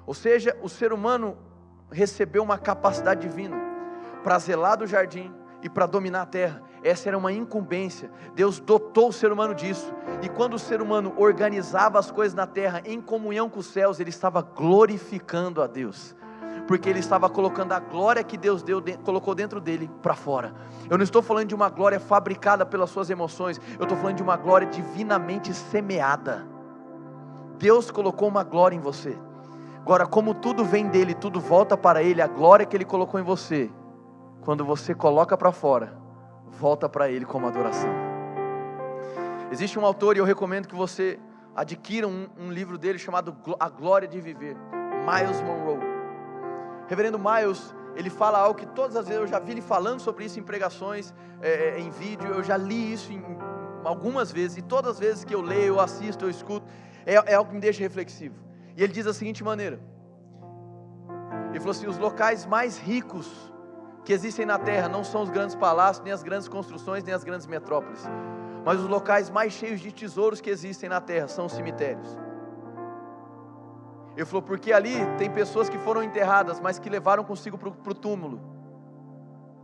Ou seja, o ser humano recebeu uma capacidade divina para zelar do jardim e para dominar a terra. Essa era uma incumbência. Deus dotou o ser humano disso. E quando o ser humano organizava as coisas na terra em comunhão com os céus, ele estava glorificando a Deus, porque ele estava colocando a glória que Deus colocou dentro dele para fora. Eu não estou falando de uma glória fabricada pelas suas emoções, eu estou falando de uma glória divinamente semeada. Deus colocou uma glória em você. Agora, como tudo vem dele, tudo volta para ele, a glória que ele colocou em você, quando você coloca para fora, volta para ele como adoração. Existe um autor, e eu recomendo que você adquira um livro dele chamado A Glória de Viver, Myles Munroe. Reverendo Myles, ele fala algo que todas as vezes eu já vi ele falando sobre isso em pregações, em vídeo, eu já li isso algumas vezes, e todas as vezes que eu leio, eu assisto, eu escuto, é algo que me deixa reflexivo. E ele diz da seguinte maneira, ele falou assim, os locais mais ricos que existem na terra não são os grandes palácios, nem as grandes construções, nem as grandes metrópoles, mas os locais mais cheios de tesouros que existem na terra são os cemitérios. Ele falou, porque ali tem pessoas que foram enterradas, mas que levaram consigo para o túmulo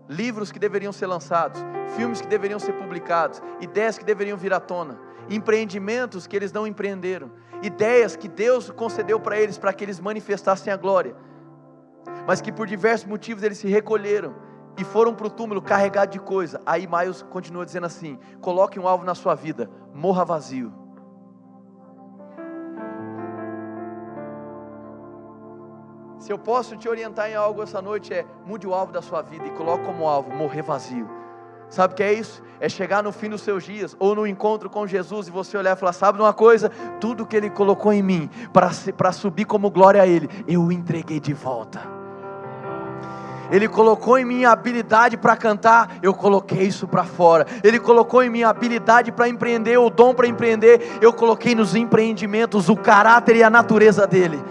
livros que deveriam ser lançados, filmes que deveriam ser publicados, ideias que deveriam vir à tona, empreendimentos que eles não empreenderam, ideias que Deus concedeu para eles, para que eles manifestassem a glória, mas que por diversos motivos eles se recolheram e foram para o túmulo carregados de coisa. Aí Myles continua dizendo assim, coloque um alvo na sua vida, morra vazio. Se eu posso te orientar em algo essa noite, mude o alvo da sua vida e coloque como alvo, morrer vazio. Sabe o que é isso? É chegar no fim dos seus dias, ou no encontro com Jesus, e você olhar e falar, sabe de uma coisa? Tudo que Ele colocou em mim, para subir como glória a Ele, eu entreguei de volta. Ele colocou em mim a habilidade para cantar, eu coloquei isso para fora. Ele colocou em mim a habilidade para empreender, o dom para empreender, eu coloquei nos empreendimentos o caráter e a natureza dele.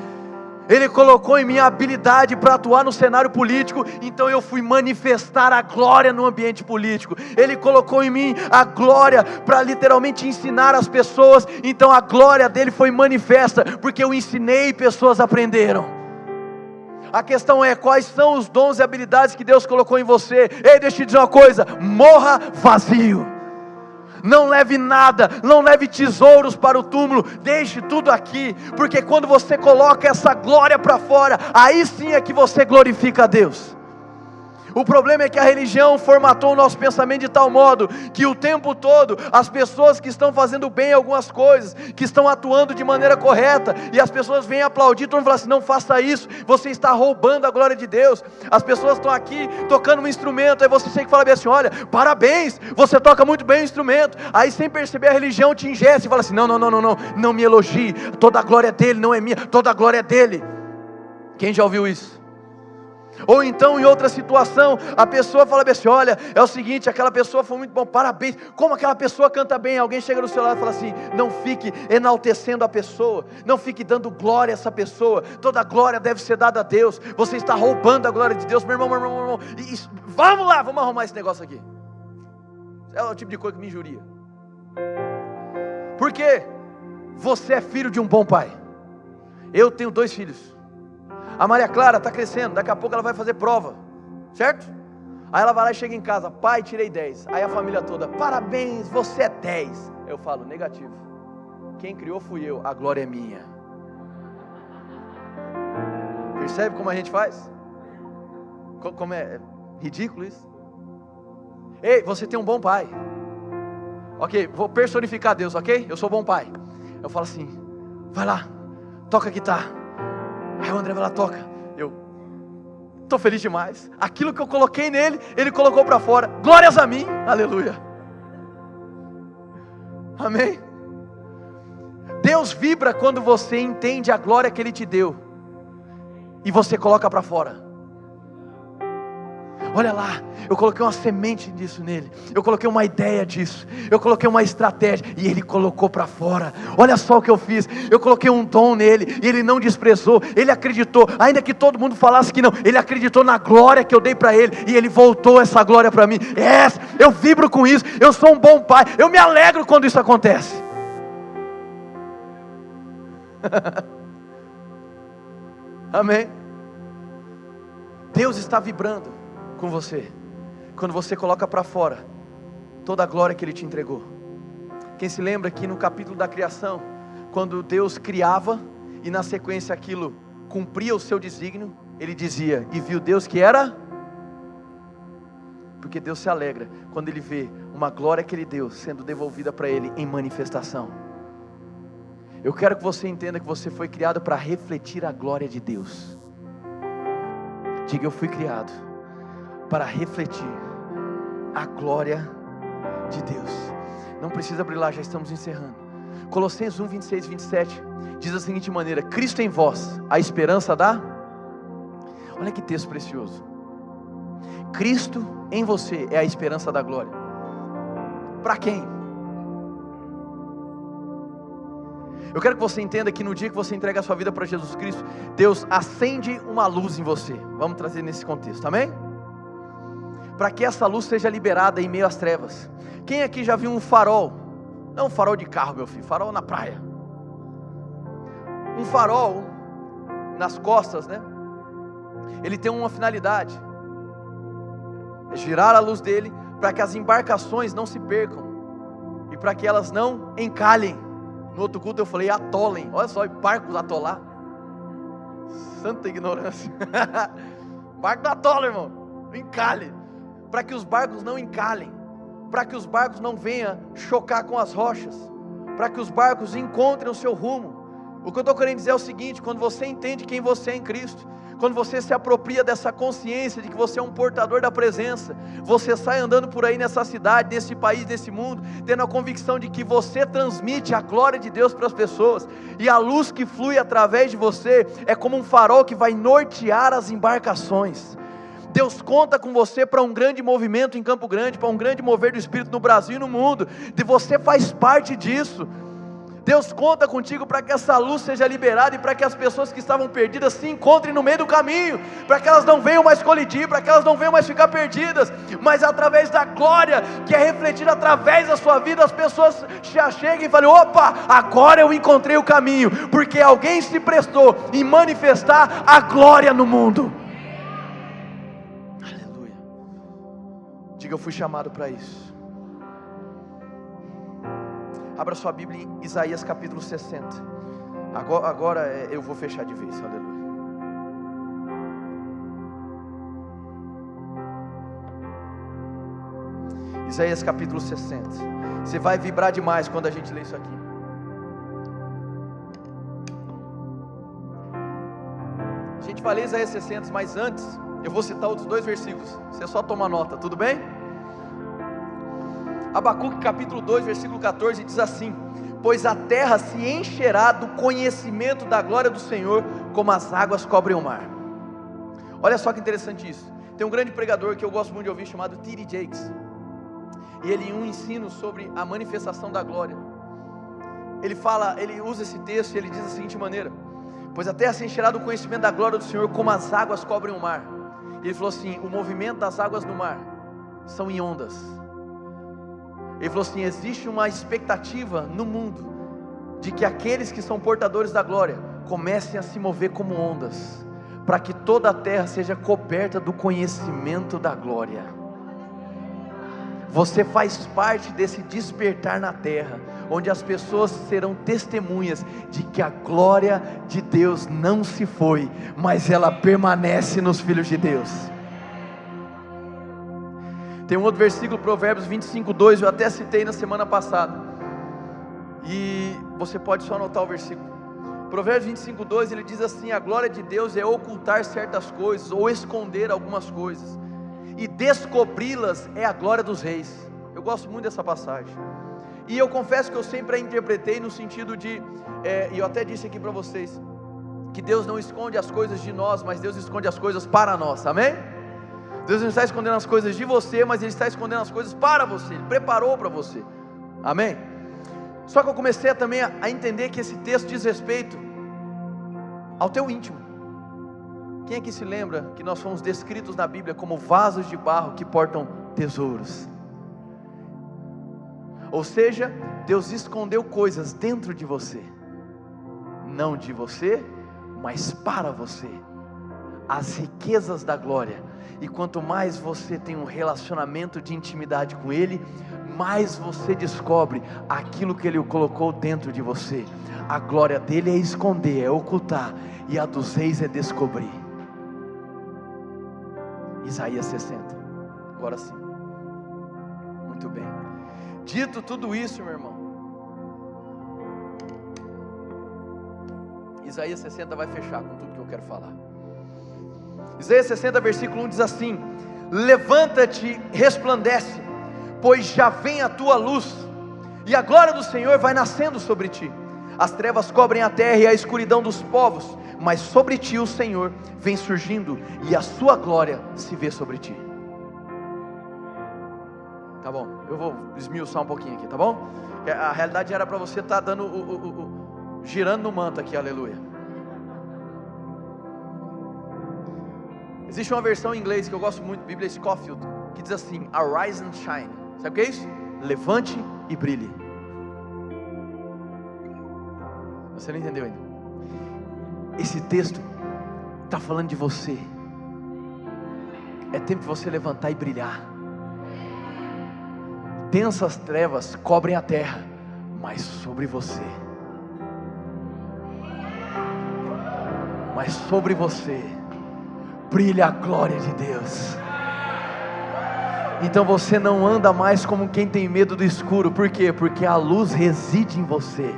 Ele colocou em mim a habilidade para atuar no cenário político, então eu fui manifestar a glória no ambiente político. Ele colocou em mim a glória para literalmente ensinar as pessoas, então a glória dele foi manifesta, porque eu ensinei e pessoas aprenderam. A questão é, quais são os dons e habilidades que Deus colocou em você? Ei, deixa eu te dizer uma coisa, morra vazio. Não leve nada, não leve tesouros para o túmulo, deixe tudo aqui, porque quando você coloca essa glória para fora, aí sim é que você glorifica a Deus. O problema é que a religião formatou o nosso pensamento de tal modo, que o tempo todo, as pessoas que estão fazendo bem algumas coisas, que estão atuando de maneira correta, e as pessoas vêm aplaudir, todo mundo fala assim, não faça isso, você está roubando a glória de Deus. As pessoas estão aqui, tocando um instrumento, aí você chega e fala bem assim, olha, parabéns, você toca muito bem o instrumento, aí sem perceber a religião te ingesse, e fala assim, não me elogie, toda a glória é dele, não é minha, toda a glória é dele. Quem já ouviu isso? Ou então em outra situação, a pessoa fala assim, olha, é o seguinte, aquela pessoa foi muito bom, parabéns, como aquela pessoa canta bem, alguém chega no seu lado e fala assim, não fique enaltecendo a pessoa, não fique dando glória a essa pessoa, toda a glória deve ser dada a Deus, você está roubando a glória de Deus, meu irmão, vamos lá, vamos arrumar esse negócio aqui. É o tipo de coisa que me injuria. Por quê? Você é filho de um bom pai. Eu tenho 2 filhos. A Maria Clara está crescendo, daqui a pouco ela vai fazer prova, certo? Aí ela vai lá e chega em casa: pai, tirei 10. Aí a família toda: parabéns, você é 10. Eu falo: negativo. Quem criou fui eu, a glória é minha. Percebe como a gente faz? Como é ridículo isso? Ei, você tem um bom pai. Ok, vou personificar Deus, ok? Eu sou bom pai. Eu falo assim: vai lá, toca a guitarra. Aí o André vai lá, toca. Eu estou feliz demais. Aquilo que eu coloquei nele, ele colocou para fora. Glórias a mim, aleluia. Amém? Deus vibra quando você entende a glória que Ele te deu e você coloca para fora. Olha lá, eu coloquei uma semente disso nele, eu coloquei uma ideia disso, eu coloquei uma estratégia e ele colocou para fora. Olha só o que eu fiz, eu coloquei um dom nele e ele não desprezou, ele acreditou, ainda que todo mundo falasse que não, ele acreditou na glória que eu dei para ele e ele voltou essa glória para mim. Eu vibro com isso, eu sou um bom pai, eu me alegro quando isso acontece. Amém? Deus está vibrando com você quando você coloca para fora toda a glória que Ele te entregou. Quem se lembra que no capítulo da criação, quando Deus criava e na sequência aquilo cumpria o seu desígnio, Ele dizia: e viu Deus que era? Porque Deus se alegra quando Ele vê uma glória que Ele deu sendo devolvida para Ele em manifestação. Eu quero que você entenda que você foi criado para refletir a glória de Deus. Diga: eu fui criado para refletir a glória de Deus. Não precisa abrir lá, já estamos encerrando. Colossenses 1, 26 e 27 diz da seguinte maneira: Cristo em vós, a esperança da... Olha que texto precioso. Cristo em você é a esperança da glória. Para quem? Eu quero que você entenda que no dia que você entrega a sua vida para Jesus Cristo, Deus acende uma luz em você. Vamos trazer nesse contexto, amém? Para que essa luz seja liberada em meio às trevas. Quem aqui já viu um farol? Não um farol de carro, meu filho, farol na praia. Um farol nas costas, né? Ele tem uma finalidade: é girar a luz dele para que as embarcações não se percam e para que elas não encalhem. No outro culto eu falei atolem. Olha só, barcos atolar. Santa ignorância. Barco não atola, irmão. Encalhe. Para que os barcos não encalhem. Para que os barcos não venham chocar com as rochas. Para que os barcos encontrem o seu rumo. O que eu estou querendo dizer é o seguinte: quando você entende quem você é em Cristo, quando você se apropria dessa consciência de que você é um portador da presença, você sai andando por aí nessa cidade, nesse país, nesse mundo, tendo a convicção de que você transmite a glória de Deus para as pessoas, e a luz que flui através de você é como um farol que vai nortear as embarcações. Deus conta com você para um grande movimento em Campo Grande, para um grande mover do Espírito no Brasil e no mundo, e você faz parte disso. Deus conta contigo para que essa luz seja liberada e para que as pessoas que estavam perdidas se encontrem no meio do caminho, para que elas não venham mais colidir, para que elas não venham mais ficar perdidas, mas através da glória que é refletida através da sua vida, as pessoas já chegam e falam: opa, agora eu encontrei o caminho, porque alguém se prestou em manifestar a glória no mundo. Aleluia. Diga: eu fui chamado para isso. Abra sua Bíblia em Isaías capítulo 60. Agora eu vou fechar de vez, aleluia. Isaías capítulo 60. Você vai vibrar demais quando a gente lê isso aqui. A gente vai ler Isaías 60, mas antes eu vou citar outros 2 versículos. Você só toma nota, tudo bem? Abacuque capítulo 2, versículo 14 diz assim: pois a terra se encherá do conhecimento da glória do Senhor, como as águas cobrem o mar. Olha só que interessante isso. Tem um grande pregador que eu gosto muito de ouvir, chamado T.D. Jakes, e ele em um ensino sobre a manifestação da glória, ele usa esse texto e ele diz da seguinte maneira: pois a terra se encherá do conhecimento da glória do Senhor, como as águas cobrem o mar. E ele falou assim: o movimento das águas no mar são em ondas. Ele falou assim: existe uma expectativa no mundo de que aqueles que são portadores da glória comecem a se mover como ondas, para que toda a terra seja coberta do conhecimento da glória. Você faz parte desse despertar na terra, onde as pessoas serão testemunhas de que a glória de Deus não se foi, mas ela permanece nos filhos de Deus. Tem um outro versículo, Provérbios 25:2, eu até citei na semana passada, e você pode só anotar o versículo. Provérbios 25:2, ele diz assim: a glória de Deus é ocultar certas coisas, ou esconder algumas coisas, e descobri-las é a glória dos reis. Eu gosto muito dessa passagem, e eu confesso que eu sempre a interpretei no sentido de, e eu até disse aqui para vocês, que Deus não esconde as coisas de nós, mas Deus esconde as coisas para nós, amém? Deus não está escondendo as coisas de você, mas Ele está escondendo as coisas para você, Ele preparou para você, amém? Só que eu comecei também a entender que esse texto diz respeito ao teu íntimo. Quem aqui se lembra que nós fomos descritos na Bíblia como vasos de barro que portam tesouros? Ou seja, Deus escondeu coisas dentro de você, não de você, mas para você, as riquezas da glória. E quanto mais você tem um relacionamento de intimidade com Ele, mais você descobre aquilo que Ele colocou dentro de você. A glória dele é esconder, é ocultar, e a dos reis é descobrir. Isaías 60, agora sim. Muito bem. Dito tudo isso, meu irmão, Isaías 60 vai fechar com tudo que eu quero falar. Isaías 60 versículo 1 diz assim: levanta-te, resplandece, pois já vem a tua luz, e a glória do Senhor vai nascendo sobre ti. As trevas cobrem a terra e a escuridão dos povos, mas sobre ti o Senhor vem surgindo, e a sua glória se vê sobre ti. Tá bom, eu vou esmiuçar um pouquinho aqui, tá bom? A realidade era para você estar dando girando no manto aqui, aleluia. Existe uma versão em inglês que eu gosto muito, Bíblia Scofield, que diz assim: arise and shine. Sabe o que é isso? Levante e brilhe. Você não entendeu ainda? Esse texto está falando de você. É tempo de você levantar e brilhar. Densas trevas cobrem a terra, mas sobre você, brilha a glória de Deus. Então você não anda mais como quem tem medo do escuro. Por quê? Porque a luz reside em você.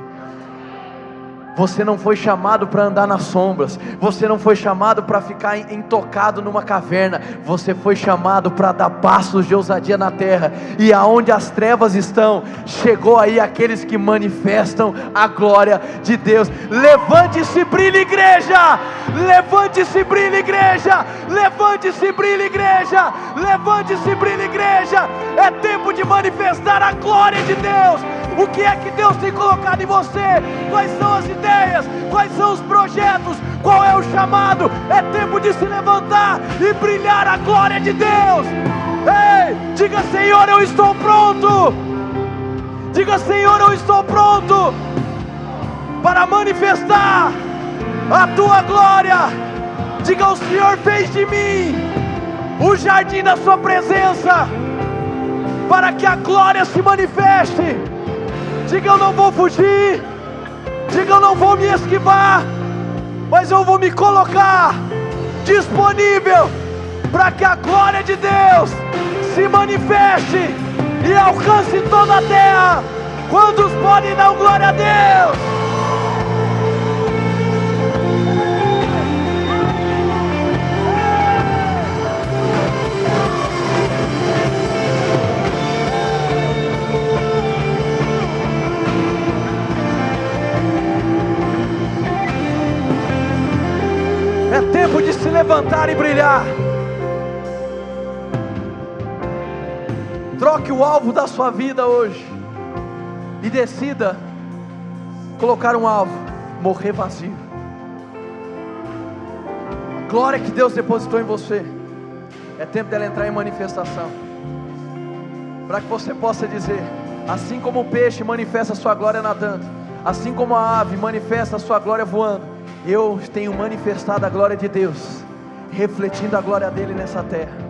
Você não foi chamado para andar nas sombras. Você não foi chamado para ficar intocado numa caverna. Você foi chamado para dar passos de ousadia na terra. E aonde as trevas estão, chegou aí aqueles que manifestam a glória de Deus. Levante-se, brilhe, igreja! Levante-se, brilhe, igreja! Levante-se, brilhe, igreja! Levante-se, brilhe, igreja! É tempo de manifestar a glória de Deus. O que é que Deus tem colocado em você? Quais são as ideias? Quais são os projetos? Qual é o chamado? É tempo de se levantar e brilhar a glória de Deus. Ei, diga: Senhor, eu estou pronto. Diga: Senhor, eu estou pronto para manifestar a tua glória. Diga: o Senhor fez de mim o jardim da sua presença, para que a glória se manifeste. Diga: eu não vou fugir. Diga: eu não vou me esquivar, mas eu vou me colocar disponível para que a glória de Deus se manifeste e alcance toda a terra. Quantos podem dar glória a Deus? É tempo de se levantar e brilhar. Troque o alvo da sua vida hoje e decida colocar um alvo: morrer vazio. A glória que Deus depositou em você, é tempo dela entrar em manifestação, para que você possa dizer: Assim como o peixe manifesta a sua glória nadando, assim como a ave manifesta a sua glória voando, eu tenho manifestado a glória de Deus, refletindo a glória dele nessa terra.